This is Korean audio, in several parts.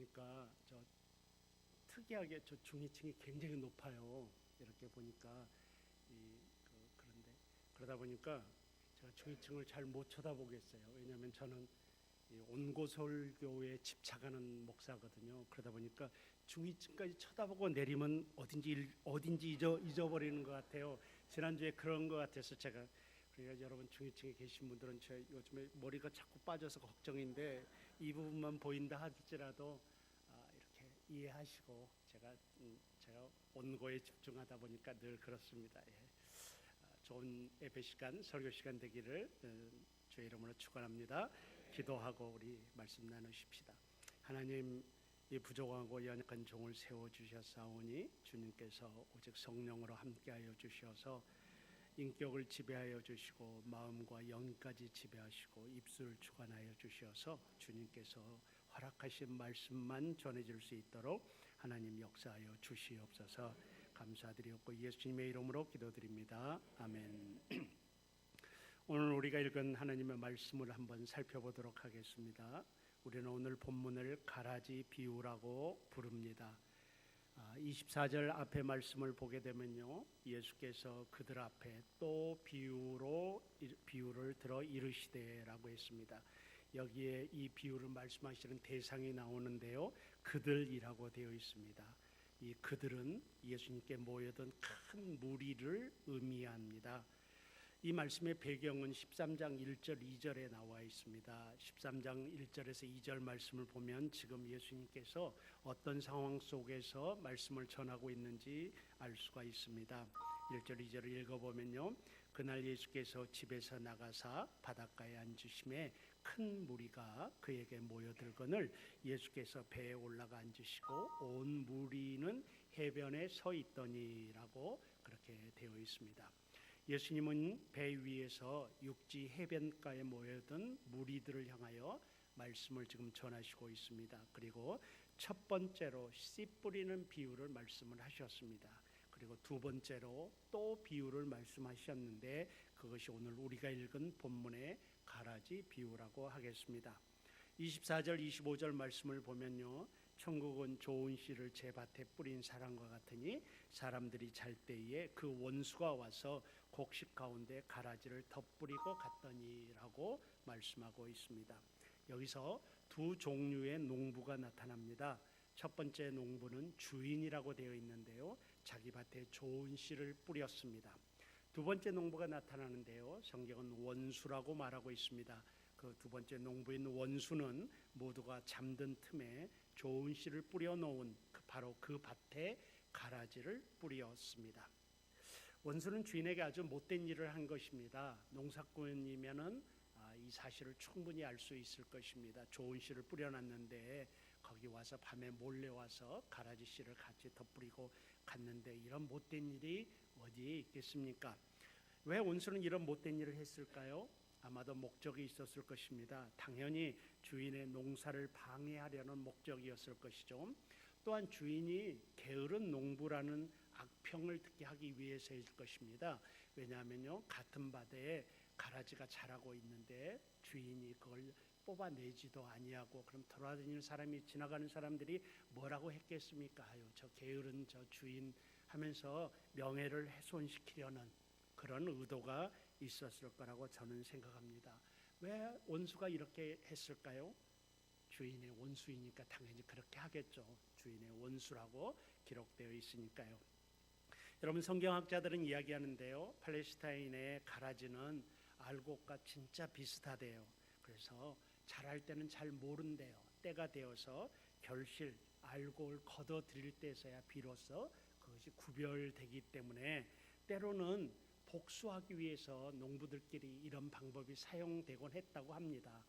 보니까 특이하게 중위층이 굉장히 높아요. 이렇게 보니까 그런데 그러다 보니까 제가 중위층을 잘 못 쳐다보겠어요. 왜냐하면 저는 이 온고설교에 집착하는 목사거든요. 그러다 보니까 중위층까지 쳐다보고 내리면 어딘지 잊어버리는 것 같아요. 지난주에 그런 것 같아서 제가, 그러니까 여러분 중위층에 계신 분들은 제 요즘에 머리가 자꾸 빠져서 걱정인데 이 부분만 보인다 할지라도 이렇게 이해하시고, 제가 온고에 집중하다 보니까 늘 그렇습니다. 예. 좋은 예배 시간, 설교 시간 되기를 주의 이름으로 축원합니다. 기도하고 우리 말씀 나누십시다. 하나님, 이 부족하고 연약한 종을 세워주셨사오니 주님께서 오직 성령으로 함께하여 주셔서 인격을 지배하여 주시고 마음과 영까지 지배하시고 입술을 주관하여 주셔서 주님께서 허락하신 말씀만 전해질 수 있도록 하나님 역사하여 주시옵소서. 감사드리옵고 예수님의 이름으로 기도드립니다. 아멘. 오늘 우리가 읽은 하나님의 말씀을 한번 살펴보도록 하겠습니다. 우리는 오늘 본문을 가라지 비유라고 부릅니다. 24절 앞에 말씀을 보게 되면요, 예수께서 그들 앞에 또 비유를 들어 이르시되라고 했습니다. 여기에 이 비유를 말씀하시는 대상이 나오는데요, 그들이라고 되어 있습니다. 이 그들은 예수님께 모여든 큰 무리를 의미합니다. 이 말씀의 배경은 13장 1절 2절에 나와 있습니다. 13장 1절에서 2절 말씀을 보면 지금 예수님께서 어떤 상황 속에서 말씀을 전하고 있는지 알 수가 있습니다. 1절 2절을 읽어보면요, 그날 예수께서 집에서 나가사 바닷가에 앉으심에 큰 무리가 그에게 모여들거늘 예수께서 배에 올라가 앉으시고 온 무리는 해변에 서 있더니라고 그렇게 되어 있습니다. 예수님은 배 위에서 육지 해변가에 모여든 무리들을 향하여 말씀을 지금 전하시고 있습니다. 그리고 첫 번째로 씨 뿌리는 비유를 말씀을 하셨습니다. 그리고 두 번째로 또 비유를 말씀하셨는데 그것이 오늘 우리가 읽은 본문의 가라지 비유라고 하겠습니다. 24절 25절 말씀을 보면요, 천국은 좋은 씨를 제 밭에 뿌린 사람과 같으니 사람들이 잘 때에 그 원수가 와서 곡식 가운데 가라지를 덧뿌리고 갔더니라고 말씀하고 있습니다. 여기서 두 종류의 농부가 나타납니다. 첫 번째 농부는 주인이라고 되어 있는데요, 자기 밭에 좋은 씨를 뿌렸습니다. 두 번째 농부가 나타나는데요, 성경은 원수라고 말하고 있습니다. 그 두 번째 농부인 원수는 모두가 잠든 틈에 좋은 씨를 뿌려놓은 바로 그 밭에 가라지를 뿌렸습니다. 원수는 주인에게 아주 못된 일을 한 것입니다. 농사꾼이면은 이 사실을 충분히 알 수 있을 것입니다. 좋은 씨를 뿌려놨는데 거기 와서 밤에 몰래 와서 가라지 씨를 같이 덧뿌리고 갔는데 이런 못된 일이 어디에 있겠습니까? 왜 원수는 이런 못된 일을 했을까요? 아마도 목적이 있었을 것입니다. 당연히 주인의 농사를 방해하려는 목적이었을 것이죠. 또한 주인이 게으른 농부라는 악평을 듣게 하기 위해서일 것입니다. 왜냐하면요, 같은 밭에 가라지가 자라고 있는데 주인이 그걸 뽑아내지도 아니하고 그럼 돌아다니는 사람이, 지나가는 사람들이 뭐라고 했겠습니까? 아유, 저 게으른 저 주인 하면서 명예를 훼손시키려는 그런 의도가 있었을 거라고 저는 생각합니다. 왜 원수가 이렇게 했을까요? 주인의 원수이니까 당연히 그렇게 하겠죠. 주인의 원수라고 기록되어 있으니까요. 여러분, 성경학자들은 이야기하는데요, 팔레스타인의 가라지는 알곡과 진짜 비슷하대요. 그래서 자랄 때는 잘 모른대요. 때가 되어서 결실, 알곡을 걷어 들일 때서야 비로소 그것이 구별되기 때문에 때로는 복수하기 위해서 농부들끼리 이런 방법이 사용되곤 했다고 합니다.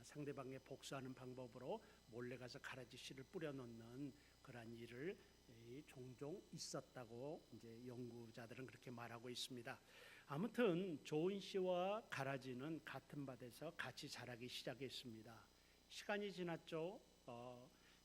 상대방의 복수하는 방법으로 몰래 가서 가라지 씨를 뿌려놓는 그러한 일을 종종 있었다고 이제 연구자들은 그렇게 말하고 있습니다. 아무튼 좋은 씨와 가라지는 같은 밭에서 같이 자라기 시작했습니다. 시간이 지났죠.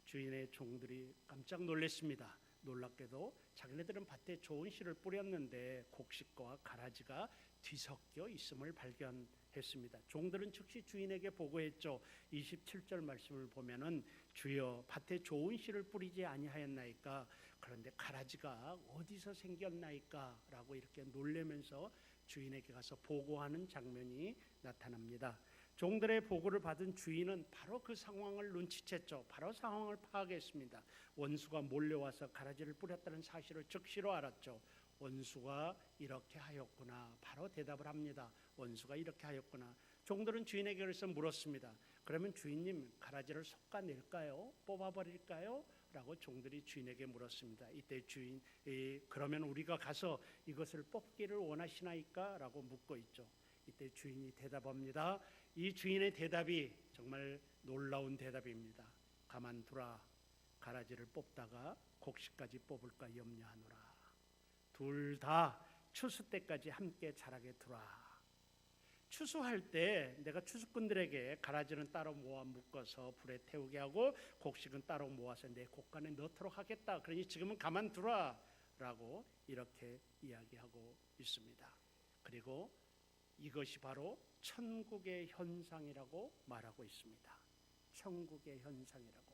주인의 종들이 깜짝 놀랐습니다. 놀랍게도 자기네들은 밭에 좋은 씨를 뿌렸는데 곡식과 가라지가 뒤섞여 있음을 발견했습니다. 종들은 즉시 주인에게 보고했죠. 27절 말씀을 보면은 주여 밭에 좋은 씨를 뿌리지 아니하였나이까? 그런데 가라지가 어디서 생겼나이까? 라고 이렇게 놀라면서 주인에게 가서 보고하는 장면이 나타납니다. 종들의 보고를 받은 주인은 바로 그 상황을 눈치챘죠. 바로 상황을 파악했습니다. 원수가 몰려와서 가라지를 뿌렸다는 사실을 즉시로 알았죠. 원수가 이렇게 하였구나. 바로 대답을 합니다. 원수가 이렇게 하였구나. 종들은 주인에게 그래서 물었습니다. 그러면 주인님, 가라지를 솎아낼까요? 뽑아버릴까요? 라고 종들이 주인에게 물었습니다. 이때 주인이 그러면 우리가 가서 이것을 뽑기를 원하시나이까? 라고 묻고 있죠. 이때 주인이 대답합니다. 이 주인의 대답이 정말 놀라운 대답입니다. 가만두라. 가라지를 뽑다가 곡식까지 뽑을까 염려하노라. 둘 다 추수 때까지 함께 자라게 두라. 추수할 때 내가 추수꾼들에게 가라지는 따로 모아 묶어서 불에 태우게 하고 곡식은 따로 모아서 내 곡간에 넣도록 하겠다. 그러니 지금은 가만두라 라고 이렇게 이야기하고 있습니다. 그리고 이것이 바로 천국의 현상이라고 말하고 있습니다. 천국의 현상이라고.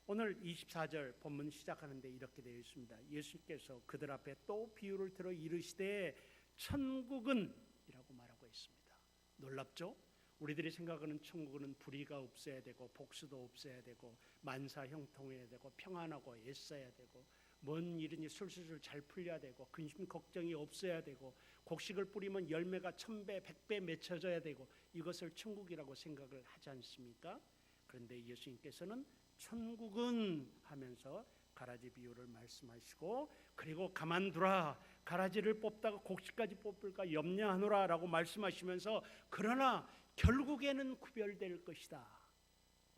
오늘 24절 본문 시작하는데 이렇게 되어 있습니다. 예수께서 그들 앞에 또 비유를 들어 이르시되 천국은 이라고 말하고 있습니다. 놀랍죠? 우리들이 생각하는 천국은 불의가 없어야 되고 복수도 없어야 되고 만사 형통해야 되고 평안하고 애써야 되고 뭔 일이니 술술술 잘 풀려야 되고 근심 걱정이 없어야 되고 곡식을 뿌리면 열매가 1000배 100배 맺혀져야 되고 이것을 천국이라고 생각을 하지 않습니까? 그런데 예수님께서는 천국은 하면서 가라지 비유를 말씀하시고 그리고 가만두라. 가라지를 뽑다가 곡식까지 뽑을까 염려하노라 라고 말씀하시면서 그러나 결국에는 구별될 것이다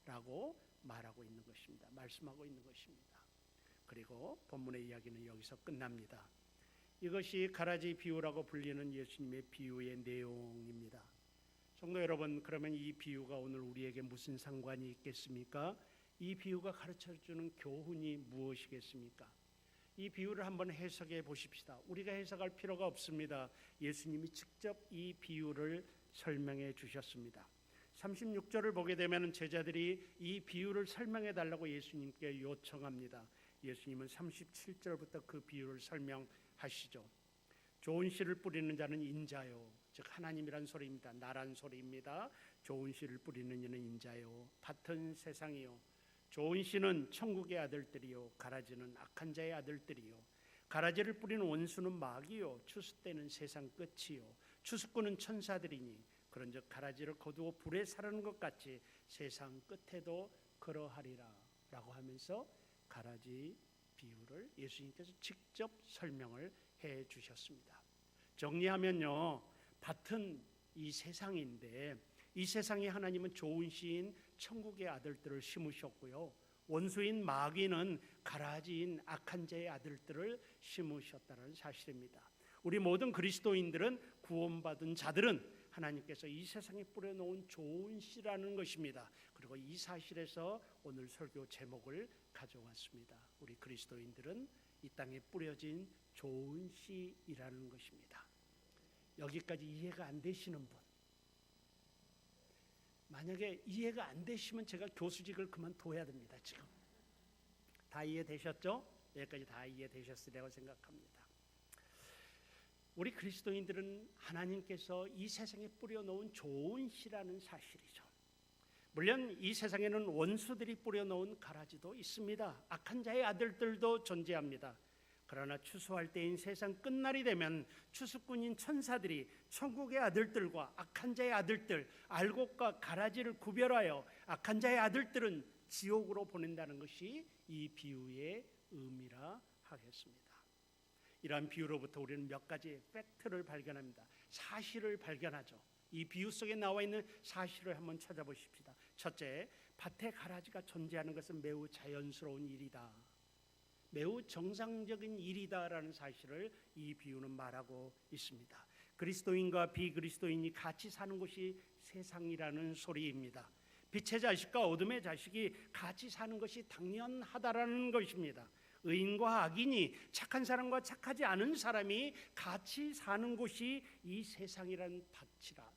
라고 말하고 있는 것입니다. 말씀하고 있는 것입니다. 그리고 본문의 이야기는 여기서 끝납니다. 이것이 가라지 비유라고 불리는 예수님의 비유의 내용입니다. 성도 여러분, 그러면 이 비유가 오늘 우리에게 무슨 상관이 있겠습니까? 이 비유가 가르쳐주는 교훈이 무엇이겠습니까? 이 비유를 한번 해석해 보십시다. 우리가 해석할 필요가 없습니다. 예수님이 직접 이 비유를 설명해 주셨습니다. 36절을 보게 되면 제자들이 이 비유를 설명해 달라고 예수님께 요청합니다. 예수님은 37절부터 그 비유를 설명하시죠. 좋은 씨를 뿌리는 자는 인자요, 즉 하나님이란 소리입니다. 나란 소리입니다. 좋은 씨를 뿌리는 이는 인자요, 밭은 세상이요, 좋은 씨는 천국의 아들들이요, 가라지는 악한 자의 아들들이요. 가라지를 뿌리는 원수는 마귀요, 추수 때는 세상 끝이요, 추수꾼은 천사들이니 그런즉 가라지를 거두어 불에 사르는 것 같이 세상 끝에도 그러하리라 라고 하면서 가라지 비유를 예수님께서 직접 설명을 해 주셨습니다. 정리하면요, 밭은 이 세상인데 이 세상에 하나님은 좋은 씨인 천국의 아들들을 심으셨고요, 원수인 마귀는 가라지인 악한 자의 아들들을 심으셨다는 사실입니다. 우리 모든 그리스도인들은, 구원받은 자들은 하나님께서 이 세상에 뿌려놓은 좋은 씨라는 것입니다. 그리고 이 사실에서 오늘 설교 제목을 가져왔습니다. 우리 그리스도인들은 이 땅에 뿌려진 좋은 씨이라는 것입니다. 여기까지 이해가 안 되시는 분, 만약에 이해가 안 되시면 제가 교수직을 그만둬야 됩니다. 지금 다 이해되셨죠? 여기까지 다 이해되셨으리라고 생각합니다. 우리 그리스도인들은 하나님께서 이 세상에 뿌려놓은 좋은 씨라는 사실이죠. 물론 이 세상에는 원수들이 뿌려놓은 가라지도 있습니다. 악한 자의 아들들도 존재합니다. 그러나 추수할 때인 세상 끝날이 되면 추수꾼인 천사들이 천국의 아들들과 악한 자의 아들들, 알곡과 가라지를 구별하여 악한 자의 아들들은 지옥으로 보낸다는 것이 이 비유의 의미라 하겠습니다. 이러한 비유로부터 우리는 몇 가지 팩트를 발견합니다. 사실을 발견하죠. 이 비유 속에 나와 있는 사실을 한번 찾아보십시다. 첫째, 밭에 가라지가 존재하는 것은 매우 자연스러운 일이다, 매우 정상적인 일이다라는 사실을 이 비유는 말하고 있습니다. 그리스도인과 비그리스도인이 같이 사는 곳이 세상이라는 소리입니다. 빛의 자식과 어둠의 자식이 같이 사는 것이 당연하다라는 것입니다. 의인과 악인이, 착한 사람과 착하지 않은 사람이 같이 사는 곳이 이 세상이란 밭이라.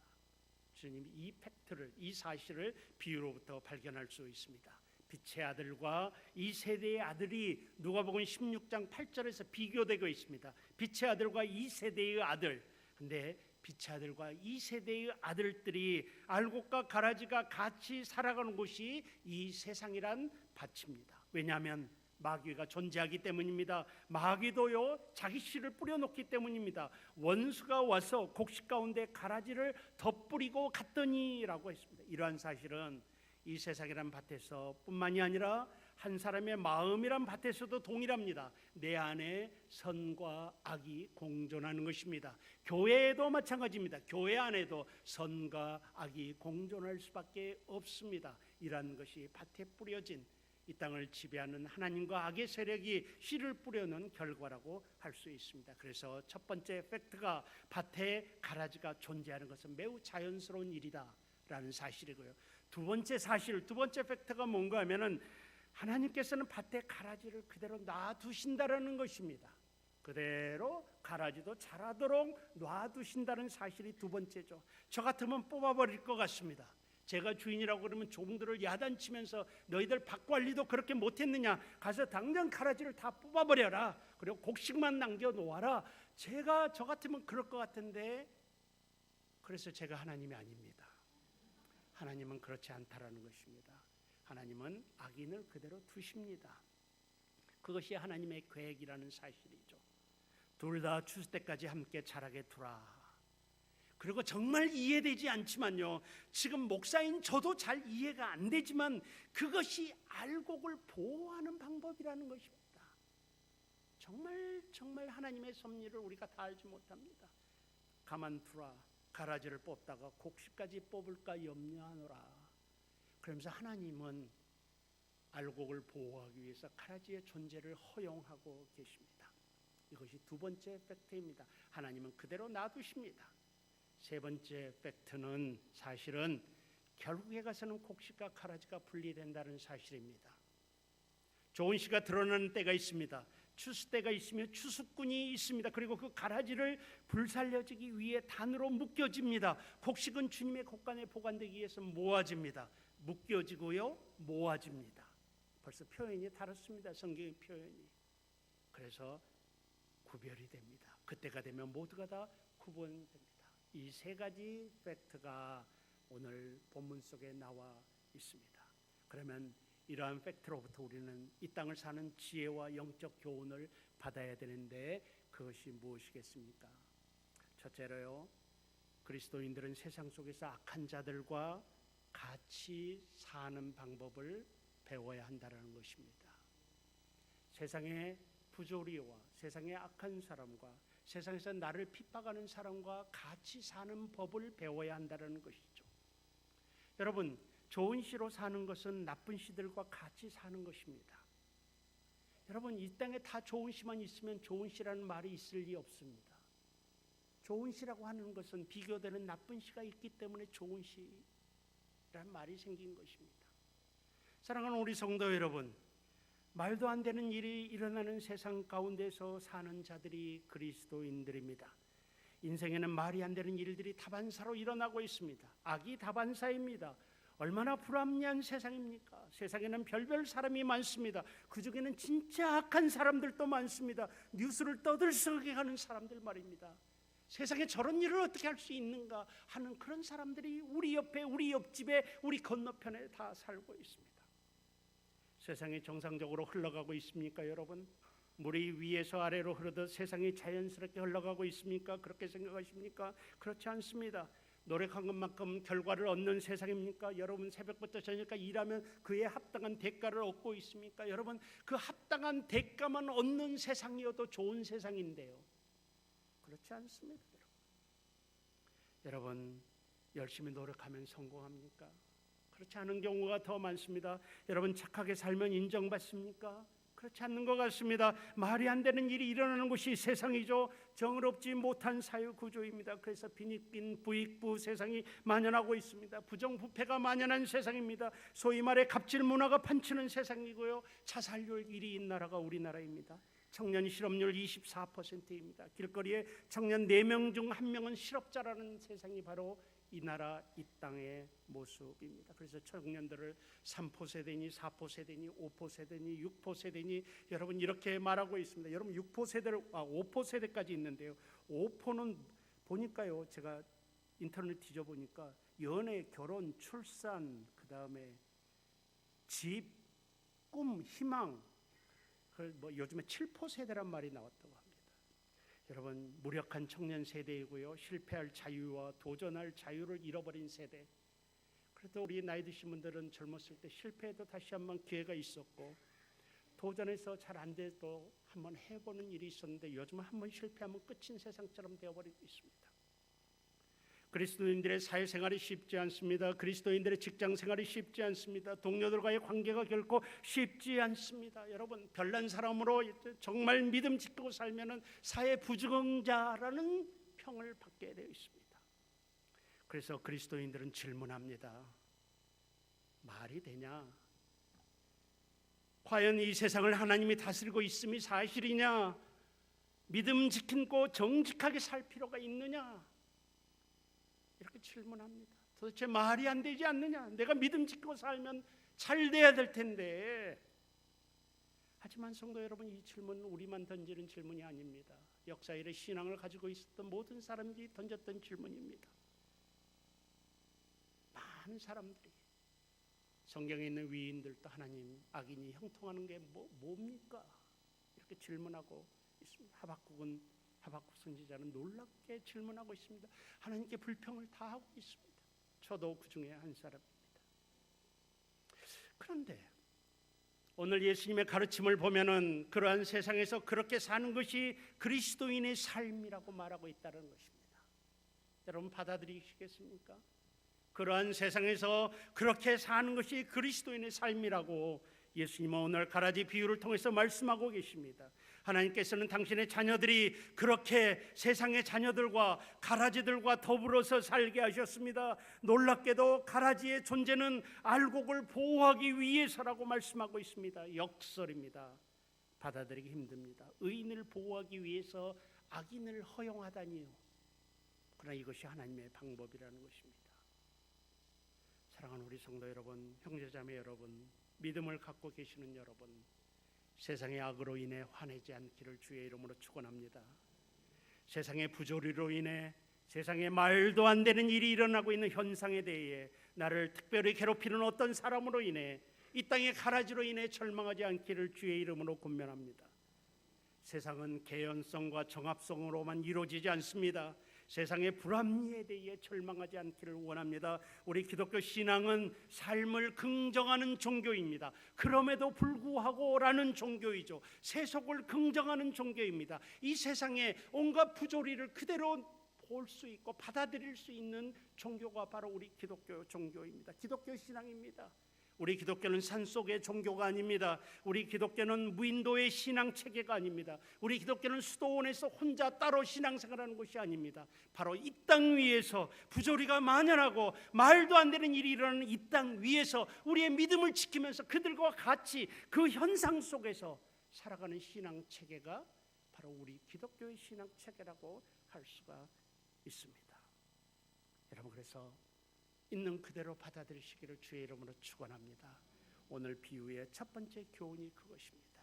주님이 이 팩트를, 이 사실을 비유로부터 발견할 수 있습니다. 빛의 아들과 이 세대의 아들이 누가복음 16장 8절에서 비교되고 있습니다. 빛의 아들과 이 세대의 아들. 근데 빛의 아들과 이 세대의 아들들이 알곡과 가라지가 같이 살아가는 곳이 이 세상이란 밭입니다. 왜냐하면 마귀가 존재하기 때문입니다. 마귀도요 자기 씨를 뿌려놓기 때문입니다. 원수가 와서 곡식 가운데 가라지를 덧뿌리고 갔더니라고 했습니다. 이러한 사실은 이 세상이란 밭에서 뿐만이 아니라 한 사람의 마음이란 밭에서도 동일합니다. 내 안에 선과 악이 공존하는 것입니다. 교회에도 마찬가지입니다. 교회 안에도 선과 악이 공존할 수밖에 없습니다. 이러한 것이 밭에 뿌려진 이 땅을 지배하는 하나님과 악의 세력이 씨를 뿌려놓은 결과라고 할 수 있습니다. 그래서 첫 번째 팩트가 밭에 가라지가 존재하는 것은 매우 자연스러운 일이다라는 사실이고요. 두 번째 사실, 두 번째 팩트가 뭔가 하면은 하나님께서는 밭에 가라지를 그대로 놔두신다라는 것입니다. 그대로 가라지도 자라도록 놔두신다는 사실이 두 번째죠. 저 같으면 뽑아버릴 것 같습니다. 제가 주인이라고 그러면 종들을 야단치면서 너희들 밭 관리도 그렇게 못했느냐, 가서 당장 가라지를 다 뽑아버려라, 그리고 곡식만 남겨놓아라. 제가 저 같으면 그럴 것 같은데, 그래서 제가 하나님이 아닙니다. 하나님은 그렇지 않다라는 것입니다. 하나님은 악인을 그대로 두십니다. 그것이 하나님의 계획이라는 사실이죠. 둘 다 추수 때까지 함께 자라게 두라. 그리고 정말 이해되지 않지만요, 지금 목사인 저도 잘 이해가 안 되지만 그것이 알곡을 보호하는 방법이라는 것입니다. 정말 하나님의 섭리를 우리가 다 알지 못합니다. 가만두라. 가라지를 뽑다가 곡식까지 뽑을까 염려하노라. 그러면서 하나님은 알곡을 보호하기 위해서 가라지의 존재를 허용하고 계십니다. 이것이 두 번째 팩트입니다. 하나님은 그대로 놔두십니다. 세 번째 팩트는 사실은 결국에 가서는 곡식과 가라지가 분리된다는 사실입니다. 좋은 씨가 드러나는 때가 있습니다. 추수 때가 있으며 추수꾼이 있습니다. 그리고 그 가라지를 불살려지기 위해 단으로 묶여집니다. 곡식은 주님의 곡간에 보관되기 위해서 모아집니다. 묶여지고요, 모아집니다. 벌써 표현이 다릅니다. 성경의 표현이. 그래서 구별이 됩니다. 그때가 되면 모두가 다 구분됩니다. 이 세 가지 팩트가 오늘 본문 속에 나와 있습니다. 그러면 이러한 팩트로부터 우리는 이 땅을 사는 지혜와 영적 교훈을 받아야 되는데 그것이 무엇이겠습니까? 첫째로요, 그리스도인들은 세상 속에서 악한 자들과 같이 사는 방법을 배워야 한다는 것입니다. 세상의 부조리와 세상의 악한 사람과 세상에서 나를 핍박하는 사람과 같이 사는 법을 배워야 한다는 것이죠. 여러분, 좋은 씨로 사는 것은 나쁜 씨들과 같이 사는 것입니다. 여러분, 이 땅에 다 좋은 씨만 있으면 좋은 씨라는 말이 있을 리 없습니다. 좋은 씨라고 하는 것은 비교되는 나쁜 씨가 있기 때문에 좋은 씨라는 말이 생긴 것입니다. 사랑하는 우리 성도 여러분, 말도 안 되는 일이 일어나는 세상 가운데서 사는 자들이 그리스도인들입니다. 인생에는 말이 안 되는 일들이 다반사로 일어나고 있습니다. 악이 다반사입니다. 얼마나 불합리한 세상입니까? 세상에는 별별 사람이 많습니다. 그 중에는 진짜 악한 사람들도 많습니다. 뉴스를 떠들썩하게 하는 사람들 말입니다. 세상에 저런 일을 어떻게 할 수 있는가 하는 그런 사람들이 우리 옆에, 우리 옆집에, 우리 건너편에 다 살고 있습니다. 세상이 정상적으로 흘러가고 있습니까, 여러분? 물이 위에서 아래로 흐르듯 세상이 자연스럽게 흘러가고 있습니까? 그렇게 생각하십니까? 그렇지 않습니다. 노력한 것만큼 결과를 얻는 세상입니까? 여러분, 새벽부터 저녁까지 일하면 그에 합당한 대가를 얻고 있습니까? 여러분, 그 합당한 대가만 얻는 세상이어도 좋은 세상인데요, 그렇지 않습니다. 여러분, 열심히 노력하면 성공합니까? 그렇지 않은 경우가 더 많습니다. 여러분, 착하게 살면 인정받습니까? 그렇지 않는 것 같습니다. 말이 안 되는 일이 일어나는 곳이 세상이죠. 정의롭지 못한 사회 구조입니다. 그래서 빈익빈 부익부 세상이 만연하고 있습니다. 부정부패가 만연한 세상입니다. 소위 말해 갑질 문화가 판치는 세상이고요. 자살률 1위인 나라가 우리나라입니다. 청년 실업률 24%입니다. 길거리에 청년 4명 중 1명은 실업자라는 세상이 바로 이 나라 이 땅의 모습입니다. 그래서 청년들을 3포 세대니 4포 세대니 5포 세대니 6포 세대니 여러분 이렇게 말하고 있습니다. 여러분 5포 세대까지 있는데요. 5포는 보니까요, 제가 인터넷 뒤져보니까 연애, 결혼, 출산, 그 다음에 집, 꿈, 희망, 요즘에 7포 세대란 말이 나왔다고 합니다. 여러분 무력한 청년 세대이고요. 실패할 자유와 도전할 자유를 잃어버린 세대. 그래도 우리 나이 드신 분들은 젊었을 때 실패해도 다시 한번 기회가 있었고 도전해서 잘 안 돼도 한번 해보는 일이 있었는데 요즘은 한번 실패하면 끝인 세상처럼 되어버리고 있습니다. 그리스도인들의 사회생활이 쉽지 않습니다. 그리스도인들의 직장생활이 쉽지 않습니다. 동료들과의 관계가 결코 쉽지 않습니다. 여러분 별난 사람으로 정말 믿음 지키고 살면 사회 부적응자라는 평을 받게 되어 있습니다. 그래서 그리스도인들은 질문합니다. 말이 되냐? 과연 이 세상을 하나님이 다스리고 있음이 사실이냐? 믿음 지키고 정직하게 살 필요가 있느냐? 이렇게 질문합니다. 도대체 말이 안 되지 않느냐? 내가 믿음 지키고 살면 잘 돼야 될 텐데. 하지만 성도 여러분, 이 질문은 우리만 던지는 질문이 아닙니다. 역사 이래 신앙을 가지고 있었던 모든 사람들이 던졌던 질문입니다. 많은 사람들이 성경에 있는 위인들도 하나님, 악인이 형통하는 게 뭡니까? 이렇게 질문하고 있습니다. 하박국 선지자는 놀랍게 질문하고 있습니다. 하나님께 불평을 다 하고 있습니다. 저도 그 중에 한 사람입니다. 그런데 오늘 예수님의 가르침을 보면은 그러한 세상에서 그렇게 사는 것이 그리스도인의 삶이라고 말하고 있다는 것입니다. 여러분 받아들이시겠습니까? 그러한 세상에서 그렇게 사는 것이 그리스도인의 삶이라고 예수님은 오늘 가라지 비유를 통해서 말씀하고 계십니다. 하나님께서는 당신의 자녀들이 그렇게 세상의 자녀들과 가라지들과 더불어서 살게 하셨습니다. 놀랍게도 가라지의 존재는 알곡을 보호하기 위해서라고 말씀하고 있습니다. 역설입니다. 받아들이기 힘듭니다. 의인을 보호하기 위해서 악인을 허용하다니요. 그러나 이것이 하나님의 방법이라는 것입니다. 사랑하는 우리 성도 여러분, 형제자매 여러분, 믿음을 갖고 계시는 여러분, 세상의 악으로 인해 화내지 않기를 주의 이름으로 축원합니다. 세상의 부조리로 인해 세상에 말도 안 되는 일이 일어나고 있는 현상에 대해 나를 특별히 괴롭히는 어떤 사람으로 인해 이 땅의 가라지로 인해 절망하지 않기를 주의 이름으로 권면합니다. 세상은 개연성과 정합성으로만 이루어지지 않습니다. 세상의 불합리에 대해 절망하지 않기를 원합니다. 우리 기독교 신앙은 삶을 긍정하는 종교입니다. 그럼에도 불구하고라는 종교이죠. 세속을 긍정하는 종교입니다. 이 세상의 온갖 부조리를 그대로 볼 수 있고 받아들일 수 있는 종교가 바로 우리 기독교 종교입니다. 기독교 신앙입니다. 우리 기독교는 산속의 종교가 아닙니다. 우리 기독교는 무인도의 신앙 체계가 아닙니다. 우리 기독교는 수도원에서 혼자 따로 신앙생활하는 것이 아닙니다. 바로 이 땅 위에서 부조리가 만연하고 말도 안 되는 일이 일어나는 이 땅 위에서 우리의 믿음을 지키면서 그들과 같이 그 현상 속에서 살아가는 신앙 체계가 바로 우리 기독교의 신앙 체계라고 할 수가 있습니다. 여러분, 그래서 있는 그대로 받아들이시기를 주의 이름으로 축원합니다. 오늘 비유의 첫 번째 교훈이 그것입니다.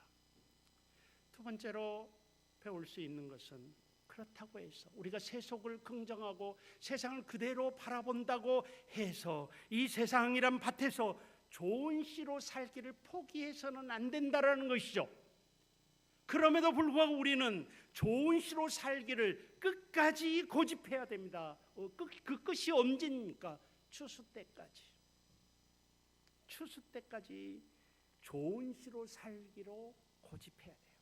두 번째로 배울 수 있는 것은 그렇다고 해서 우리가 세속을 긍정하고 세상을 그대로 바라본다고 해서 이 세상이란 밭에서 좋은 씨로 살기를 포기해서는 안 된다라는 것이죠. 그럼에도 불구하고 우리는 좋은 씨로 살기를 끝까지 고집해야 됩니다. 그 끝이 언제입니까? 추수 때까지 좋은 씨로 살기로 고집해야 돼요.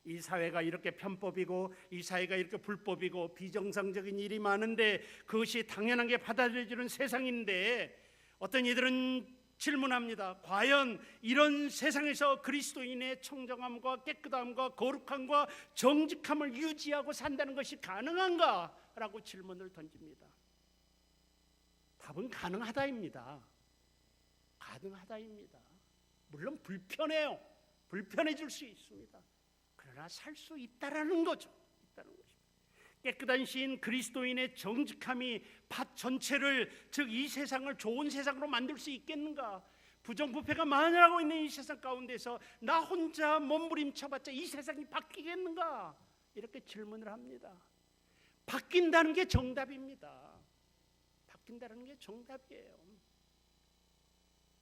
이 사회가 이렇게 편법이고 이 사회가 이렇게 불법이고 비정상적인 일이 많은데 그것이 당연하게 받아들여지는 세상인데 어떤 이들은 질문합니다. 과연 이런 세상에서 그리스도인의 청정함과 깨끗함과 거룩함과 정직함을 유지하고 산다는 것이 가능한가? 라고 질문을 던집니다. 답은 가능하다입니다. 가능하다입니다. 물론 불편해요. 불편해질 수 있습니다. 그러나 살 수 있다라는 거죠. 있다는 것입니다. 깨끗한 시인 그리스도인의 정직함이 밭 전체를, 즉 이 세상을 좋은 세상으로 만들 수 있겠는가? 부정부패가 만연하고 있는 이 세상 가운데서 나 혼자 몸부림쳐봤자 이 세상이 바뀌겠는가? 이렇게 질문을 합니다. 바뀐다는 게 정답입니다. 바뀐다는 게 정답이에요.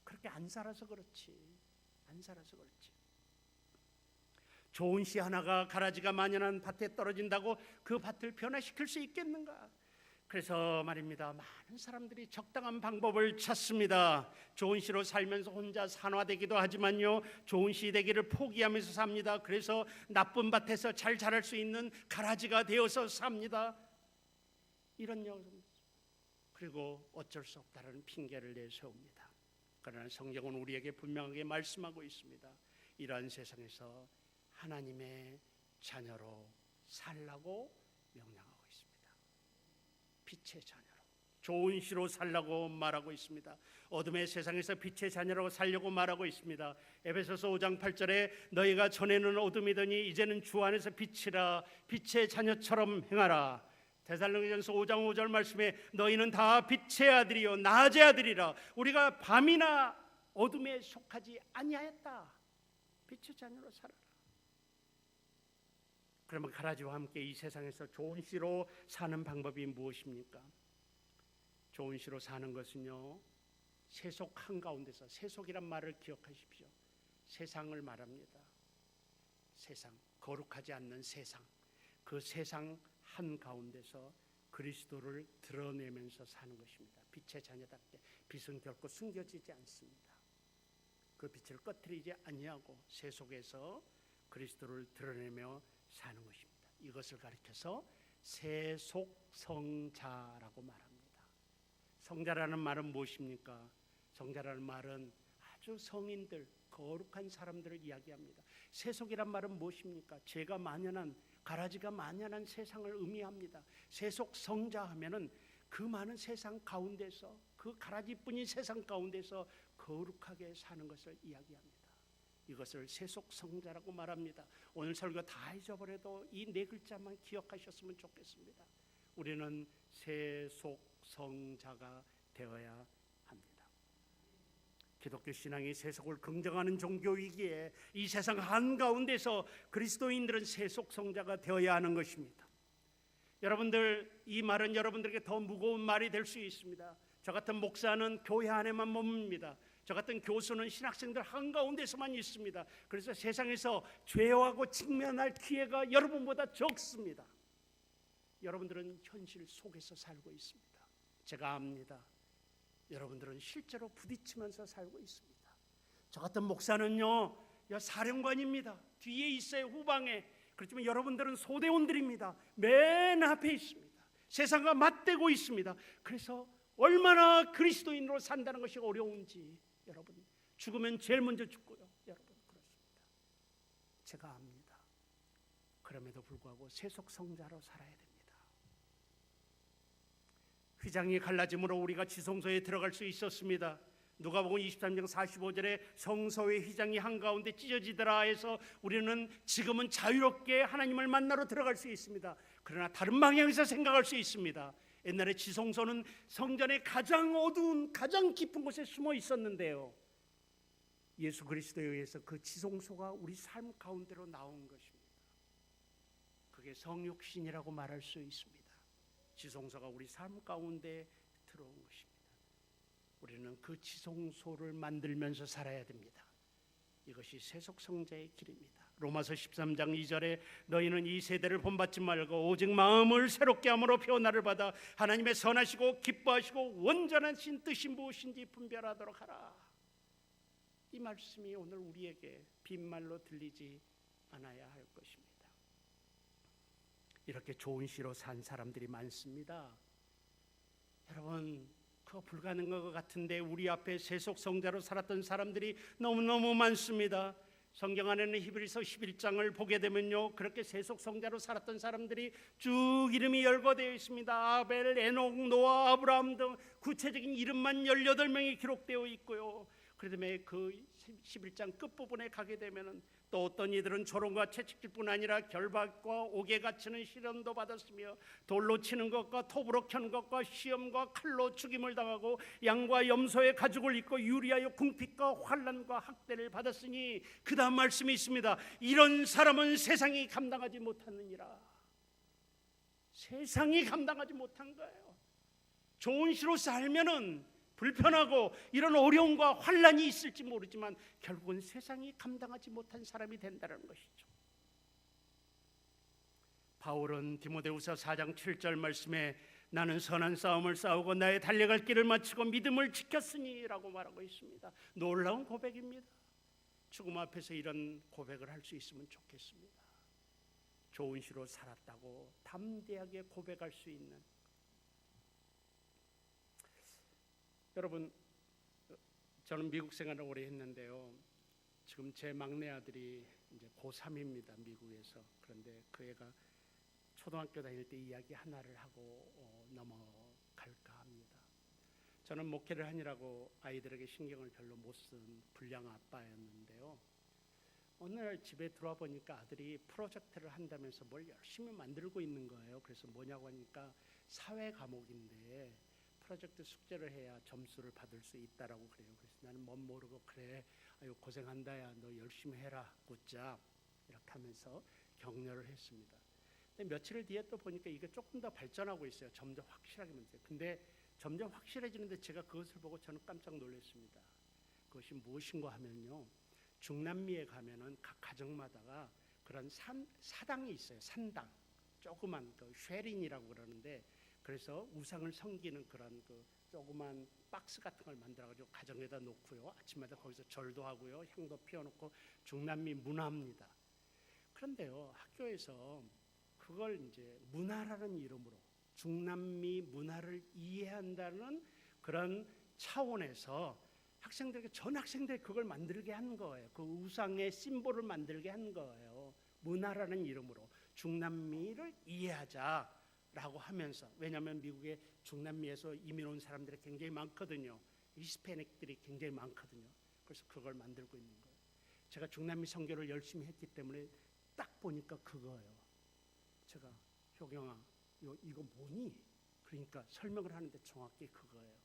그렇게 안 살아서 그렇지. 안 살아서 그렇지. 좋은 씨 하나가 가라지가 만연한 밭에 떨어진다고 그 밭을 변화시킬 수 있겠는가? 그래서 말입니다. 많은 사람들이 적당한 방법을 찾습니다. 좋은 씨로 살면서 혼자 산화되기도 하지만요, 좋은 씨 되기를 포기하면서 삽니다. 그래서 나쁜 밭에서 잘 자랄 수 있는 가라지가 되어서 삽니다. 이런 여성, 그리고 어쩔 수 없다는 핑계를 내세웁니다. 그러나 성경은 우리에게 분명하게 말씀하고 있습니다. 이러한 세상에서 하나님의 자녀로 살라고 명령하고 있습니다. 빛의 자녀로, 좋은 시로 살라고 말하고 있습니다. 어둠의 세상에서 빛의 자녀로 살려고 말하고 있습니다. 에베소서 5장 8절에 너희가 전에는 어둠이더니 이제는 주 안에서 빛이라, 빛의 자녀처럼 행하라. 데살로니가전서 5장 5절 말씀에 너희는 다 빛의 아들이요 낮의 아들이라. 우리가 밤이나 어둠에 속하지 아니하였다. 빛의 자녀로 살아라. 그러면 가라지와 함께 이 세상에서 좋은 씨로 사는 방법이 무엇입니까? 좋은 씨로 사는 것은요, 세속 한가운데서, 세속이란 말을 기억하십시오. 세상을 말합니다. 세상, 거룩하지 않는 세상, 그 세상 한가운데서 그리스도를 드러내면서 사는 것입니다. 빛의 자녀답게. 빛은 결코 숨겨지지 않습니다. 그 빛을 꺼트리지 아니하고 세속에서 그리스도를 드러내며 사는 것입니다. 이것을 가리켜서 세속성자라고 말합니다. 성자라는 말은 무엇입니까? 성자라는 말은 아주 성인들, 거룩한 사람들을 이야기합니다. 세속이란 말은 무엇입니까? 죄가 만연한, 가라지가 만연한 세상을 의미합니다. 세속성자 하면은 그 많은 세상 가운데서, 그 가라지뿐인 세상 가운데서 거룩하게 사는 것을 이야기합니다. 이것을 세속성자라고 말합니다. 오늘 설교 다 잊어버려도 이 네 글자만 기억하셨으면 좋겠습니다. 우리는 세속성자가 되어야 합니다. 기독교 신앙이 세속을 긍정하는 종교이기에 이 세상 한가운데서 그리스도인들은 세속성자가 되어야 하는 것입니다. 여러분들, 이 말은 여러분들에게 더 무거운 말이 될 수 있습니다. 저 같은 목사는 교회 안에만 머뭅니다. 저 같은 교수는 신학생들 한가운데서만 있습니다. 그래서 세상에서 죄하고 직면할 기회가 여러분보다 적습니다. 여러분들은 현실 속에서 살고 있습니다. 제가 압니다. 여러분들은 실제로 부딪히면서 살고 있습니다. 저 같은 목사는요, 사령관입니다. 뒤에 있어요, 후방에. 그렇지만 여러분들은 소대원들입니다. 맨 앞에 있습니다. 세상과 맞대고 있습니다. 그래서 얼마나 그리스도인으로 산다는 것이 어려운지, 여러분, 죽으면 제일 먼저 죽고요. 여러분, 그렇습니다. 제가 압니다. 그럼에도 불구하고 세속성자로 살아야 됩니다. 휘장이 갈라짐으로 우리가 지성소에 들어갈 수 있었습니다. 누가복음 23장 45절에 성소의 휘장이 한가운데 찢어지더라 해서 우리는 지금은 자유롭게 하나님을 만나러 들어갈 수 있습니다. 그러나 다른 방향에서 생각할 수 있습니다. 옛날에 지성소는 성전의 가장 어두운, 가장 깊은 곳에 숨어 있었는데요, 예수 그리스도에 의해서 그 지성소가 우리 삶 가운데로 나온 것입니다. 그게 성육신이라고 말할 수 있습니다. 지성소가 우리 삶 가운데 들어온 것입니다. 우리는 그 지성소를 만들면서 살아야 됩니다. 이것이 세속성자의 길입니다. 로마서 13장 2절에 너희는 이 세대를 본받지 말고 오직 마음을 새롭게 함으로 변화를 받아 하나님의 선하시고 기뻐하시고 온전하신 뜻이 무엇인지 분별하도록 하라. 이 말씀이 오늘 우리에게 빈말로 들리지 않아야 할 것입니다. 이렇게 좋은 시로 산 사람들이 많습니다. 여러분, 그 그거 불가능한 것 같은데 우리 앞에 세속성자로 살았던 사람들이 너무너무 많습니다. 성경 안에는 히브리서 11장을 보게 되면요, 그렇게 세속성자로 살았던 사람들이 쭉 이름이 열거되어 있습니다. 아벨, 에녹, 노아, 아브라함 등 구체적인 이름만 18명이 기록되어 있고요. 그다음에 그 11장 끝부분에 가게 되면은 또 어떤 이들은 조롱과 채찍질뿐 아니라 결박과 옥에 갇히는 시련도 받았으며 돌로 치는 것과 톱으로 켜는 것과 시험과 칼로 죽임을 당하고 양과 염소의 가죽을 입고 유리하여 궁핍과 환난과 학대를 받았으니, 그 다음 말씀이 있습니다. 이런 사람은 세상이 감당하지 못하느니라. 세상이 감당하지 못한 거예요. 좋은 시로 살면은 불편하고 이런 어려움과 환난이 있을지 모르지만 결국은 세상이 감당하지 못한 사람이 된다는 것이죠. 바울은 디모데후서 4장 7절 말씀에 나는 선한 싸움을 싸우고 나의 달려갈 길을 마치고 믿음을 지켰으니 라고 말하고 있습니다. 놀라운 고백입니다. 죽음 앞에서 이런 고백을 할 수 있으면 좋겠습니다. 좋은 시로 살았다고 담대하게 고백할 수 있는. 여러분, 저는 미국 생활을 오래 했는데요. 지금 제 막내 아들이 이제 고3입니다. 미국에서. 그런데 그 애가 초등학교 다닐 때 이야기 하나를 하고 넘어갈까 합니다. 저는 목회를 하느라고 아이들에게 신경을 별로 못 쓴 불량 아빠였는데요. 어느 날 집에 들어와 보니까 아들이 프로젝트를 한다면서 뭘 열심히 만들고 있는 거예요. 그래서 뭐냐고 하니까 사회 과목인데 프로젝트 숙제를 해야 점수를 받을 수 있다라고 그래요. 그래서 나는 멋 모르고 그래, 아유 고생한다야, 너 열심히 해라, 굿잡, 이렇게 하면서 격려를 했습니다. 근데 며칠 뒤에 또 보니까 이게 조금 더 발전하고 있어요. 점점 확실하게 문제. 근데 점점 확실해지는데 제가 그것을 보고 저는 깜짝 놀랐습니다. 그것이 무엇인가 하면요, 중남미에 가면은 각 가정마다가 그런 사당이 있어요. 산당, 조그만 그 쉐린이라고 그러는데, 그래서 우상을 섬기는 그런 그 조그만 박스 같은 걸 만들어가지고 가정에다 놓고요, 아침마다 거기서 절도 하고요, 향도 피워놓고 중남미 문화입니다. 그런데요, 학교에서 그걸 이제 문화라는 이름으로 중남미 문화를 이해한다는 그런 차원에서 학생들에게, 전 학생들이 그걸 만들게 한 거예요. 그 우상의 심볼을 만들게 한 거예요. 문화라는 이름으로 중남미를 이해하자라고 하면서. 왜냐하면 미국의 중남미에서 이민 온 사람들이 굉장히 많거든요. 히스패닉들이 굉장히 많거든요. 그래서 그걸 만들고 있는 거예요. 제가 중남미 선교를 열심히 했기 때문에 딱 보니까 그거예요. 제가 효경아, 이거 뭐니? 그러니까 설명을 하는데 정확히 그거예요.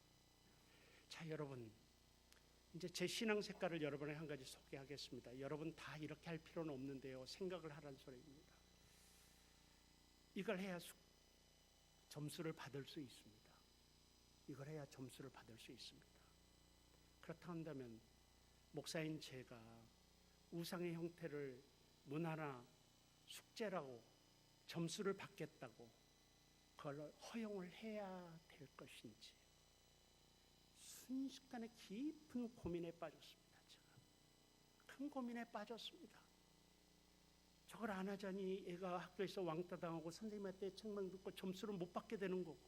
자, 여러분, 이제 제 신앙 색깔을 여러분에게 한 가지 소개하겠습니다. 여러분 다 이렇게 할 필요는 없는데요, 생각을 하라는 소리입니다. 이걸 해야 점수를 받을 수 있습니다. 이걸 해야 점수를 받을 수 있습니다. 그렇다 한다면 목사인 제가 우상의 형태를 문화나 숙제라고 점수를 받겠다고 그걸 허용을 해야 될 것인지 순식간에 깊은 고민에 빠졌습니다. 제가 큰 고민에 빠졌습니다. 저걸 안 하자니 애가 학교에서 왕따 당하고 선생님한테 책망 듣고 점수를 못 받게 되는 거고,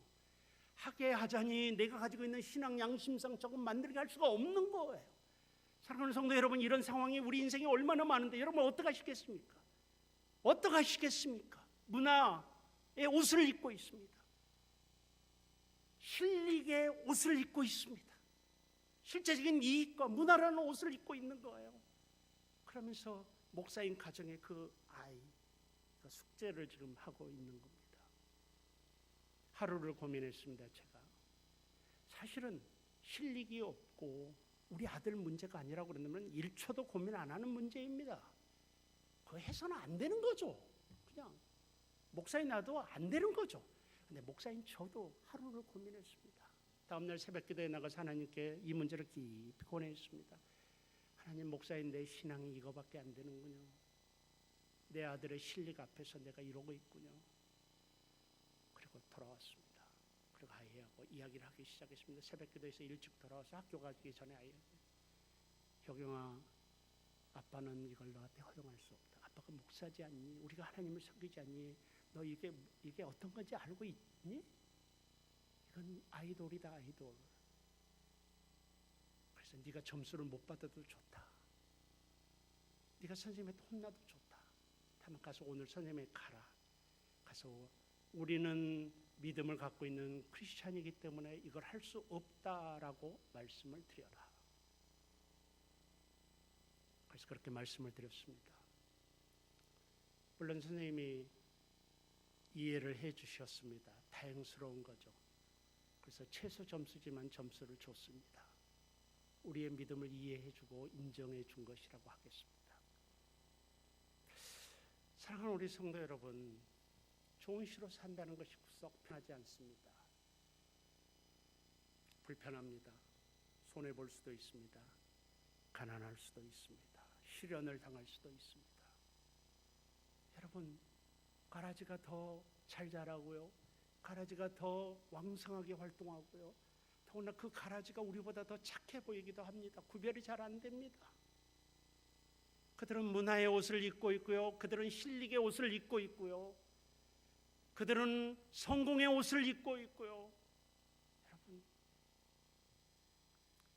하게 하자니 내가 가지고 있는 신앙 양심상 저건 만들게 할 수가 없는 거예요. 사랑하는 성도 여러분, 이런 상황이 우리 인생에 얼마나 많은데 여러분 어떡하시겠습니까? 어떡하시겠습니까? 문화의 옷을 입고 있습니다. 실릭의 옷을 입고 있습니다. 실제적인 이익과 문화라는 옷을 입고 있는 거예요. 그러면서 목사인 가정의 그 아이, 그 숙제를 지금 하고 있는 겁니다. 하루를 고민했습니다. 제가 사실은 실릭이 없고 우리 아들 문제가 아니라고 그러면 1초도 고민 안 하는 문제입니다. 그거 해서는 안 되는 거죠. 그냥 목사인 나도 안 되는 거죠. 근데 목사인 저도 하루를 고민했습니다. 다음날 새벽기도에 나가서 하나님께 이 문제를 깊이 고뇌했습니다. 하나님, 목사인 내 신앙이 이거밖에 안 되는군요. 내 아들의 실력 앞에서 내가 이러고 있군요. 그리고 돌아왔습니다. 그리고 아이하고 이야기를 하기 시작했습니다. 새벽기도에서 일찍 돌아와서 학교 가기 전에 아이한테, 효경아, 아빠는 이걸 너한테 허용할 수 없다. 아빠가 목사지 않니? 우리가 하나님을 섬기지 않니? 너 이게 어떤 건지 알고 있니? 이건 아이돌이다, 아이돌. 그래서 네가 점수를 못 받아도 좋다. 네가 선생님한테 혼나도 좋다. 다만 가서 오늘 선생님에게 가라. 가서 우리는 믿음을 갖고 있는 크리스찬이기 때문에 이걸 할 수 없다라고 말씀을 드려라. 그래서 그렇게 말씀을 드렸습니다. 물론 선생님이 이해를 해 주셨습니다. 다행스러운 거죠. 그래서 최소 점수지만 점수를 줬습니다. 우리의 믿음을 이해해 주고 인정해 준 것이라고 하겠습니다. 사랑하는 우리 성도 여러분, 좋은 시로 산다는 것이 썩 편하지 않습니다. 불편합니다. 손해볼 수도 있습니다. 가난할 수도 있습니다. 시련을 당할 수도 있습니다. 여러분, 가라지가 더 잘 자라고요. 가라지가 더 왕성하게 활동하고요. 더구나 그 가라지가 우리보다 더 착해 보이기도 합니다. 구별이 잘 안 됩니다. 그들은 문화의 옷을 입고 있고요. 그들은 실릭의 옷을 입고 있고요. 그들은 성공의 옷을 입고 있고요. 여러분,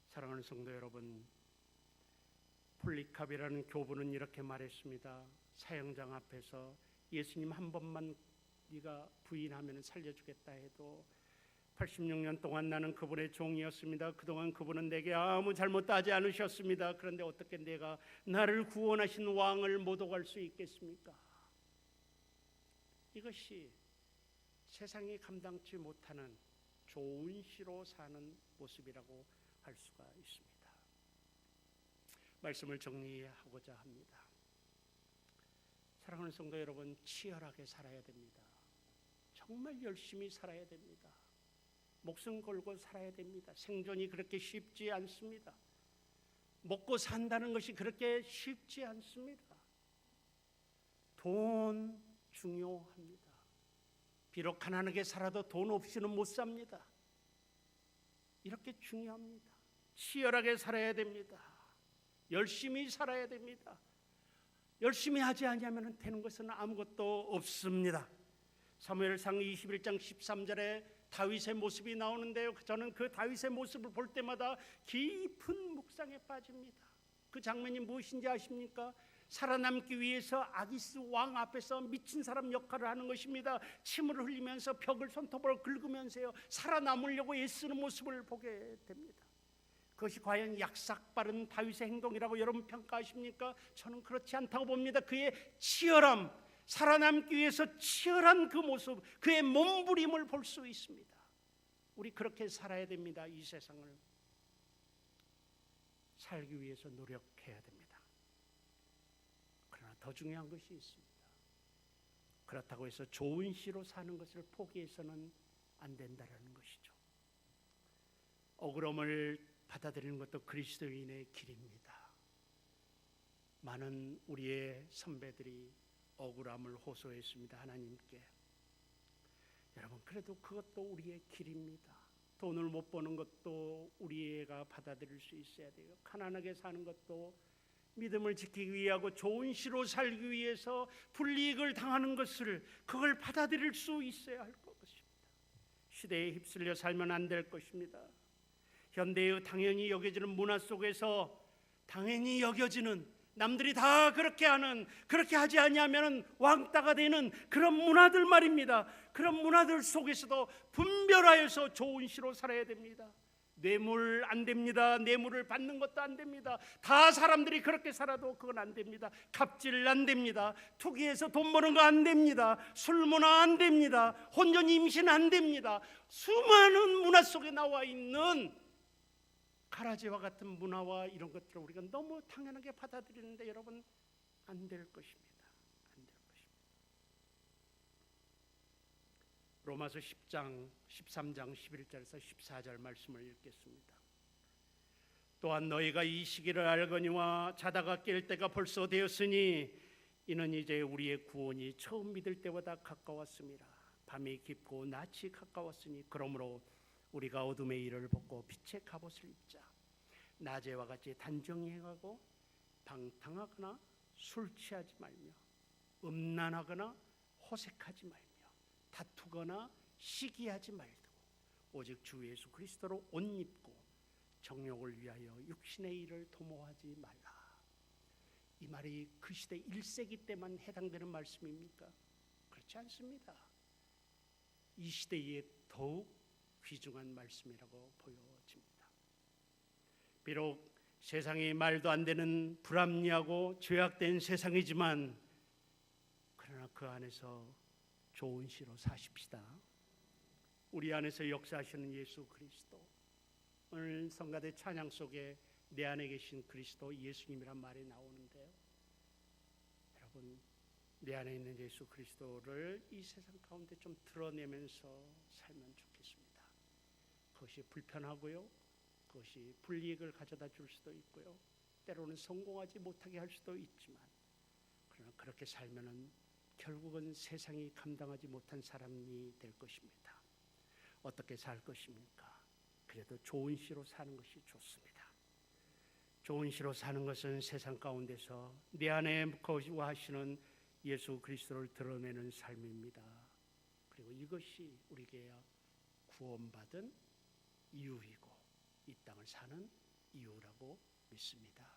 사랑하는 성도 여러분, 폴리캅이라는 교부는 이렇게 말했습니다. 사형장 앞에서 예수님 한 번만 네가 부인하면 살려주겠다 해도 86년 동안 나는 그분의 종이었습니다. 그동안 그분은 내게 아무 잘못도 하지 않으셨습니다. 그런데 어떻게 내가 나를 구원하신 왕을 모독할 수 있겠습니까? 이것이 세상이 감당치 못하는 좋은 시로 사는 모습이라고 할 수가 있습니다. 말씀을 정리하고자 합니다. 사랑하는 성도 여러분, 치열하게 살아야 됩니다. 정말 열심히 살아야 됩니다. 목숨 걸고 살아야 됩니다. 생존이 그렇게 쉽지 않습니다. 먹고 산다는 것이 그렇게 쉽지 않습니다. 돈 중요합니다. 비록 가난하게 살아도 돈 없이는 못 삽니다. 이렇게 중요합니다. 치열하게 살아야 됩니다. 열심히 살아야 됩니다. 열심히 하지 않으면 되는 것은 아무것도 없습니다. 사무엘상 21장 13절에 다윗의 모습이 나오는데요. 저는 그 다윗의 모습을 볼 때마다 깊은 묵상에 빠집니다. 그 장면이 무엇인지 아십니까? 살아남기 위해서 아기스 왕 앞에서 미친 사람 역할을 하는 것입니다. 침을 흘리면서 벽을 손톱으로 긁으면서요, 살아남으려고 애쓰는 모습을 보게 됩니다. 그것이 과연 약삭빠른 다윗의 행동이라고 여러분 평가하십니까? 저는 그렇지 않다고 봅니다. 그의 치열함, 살아남기 위해서 치열한 그 모습, 그의 몸부림을 볼 수 있습니다. 우리 그렇게 살아야 됩니다. 이 세상을 살기 위해서 노력해야 됩니다. 그러나 더 중요한 것이 있습니다. 그렇다고 해서 좋은 시로 사는 것을 포기해서는 안 된다는 것이죠. 억울함을 받아들이는 것도 그리스도인의 길입니다. 많은 우리의 선배들이 억울함을 호소했습니다. 하나님께. 여러분, 그래도 그것도 우리의 길입니다. 돈을 못 버는 것도 우리가 받아들일 수 있어야 돼요. 가난하게 사는 것도 믿음을 지키기 위하고 좋은 시로 살기 위해서 불이익을 당하는 것을, 그걸 받아들일 수 있어야 할 것입니다. 시대에 휩쓸려 살면 안 될 것입니다. 현대의 당연히 여겨지는 문화 속에서 당연히 여겨지는, 남들이 다 그렇게 하는, 그렇게 하지 아니하면 왕따가 되는 그런 문화들 말입니다. 그런 문화들 속에서도 분별하여서 좋은 시로 살아야 됩니다. 뇌물 안 됩니다. 뇌물을 받는 것도 안 됩니다. 다 사람들이 그렇게 살아도 그건 안 됩니다. 갑질 안 됩니다. 투기해서 돈 버는 거 안 됩니다. 술 문화 안 됩니다. 혼전 임신 안 됩니다. 수많은 문화 속에 나와 있는 가라지와 같은 문화와 이런 것들을 우리가 너무 당연하게 받아들이는데 여러분, 안 될 것입니다. 안 될 것입니다. 로마서 10장 13장 11절에서 14절 말씀을 읽겠습니다. 또한 너희가 이 시기를 알거니와 자다가 깰 때가 벌써 되었으니 이는 이제 우리의 구원이 처음 믿을 때보다 가까웠음이라. 밤이 깊고 낮이 가까웠으니 그러므로 우리가 어둠의 일을 벗고 빛의 갑옷을 입자. 낮에와 같이 단정히 행하고 방탕하거나 술 취하지 말며 음란하거나 호색하지 말며 다투거나 시기하지 말고 오직 주 예수 그리스도로 옷 입고 정욕을 위하여 육신의 일을 도모하지 말라. 이 말이 그 시대 1세기 때만 해당되는 말씀입니까? 그렇지 않습니다. 이 시대에 더욱 귀중한 말씀이라고 보여집니다. 비록 세상이 말도 안 되는 불합리하고 죄악된 세상이지만 그러나 그 안에서 좋은 시로 사십시다. 우리 안에서 역사하시는 예수 그리스도, 오늘 성가대 찬양 속에 내 안에 계신 그리스도 예수님이란 말이 나오는데요. 여러분, 내 안에 있는 예수 그리스도를 이 세상 가운데 좀 드러내면서 살면 좋겠습니다. 그것이 불편하고요, 그것이 불이익을 가져다 줄 수도 있고요, 때로는 성공하지 못하게 할 수도 있지만, 그러나 그렇게 살면은 결국은 세상이 감당하지 못한 사람이 될 것입니다. 어떻게 살 것입니까? 그래도 좋은 시로 사는 것이 좋습니다. 좋은 시로 사는 것은 세상 가운데서 내 안에 거주하시는 예수 그리스도를 드러내는 삶입니다. 그리고 이것이 우리에게 구원받은 이유이고 이 땅을 사는 이유라고 믿습니다.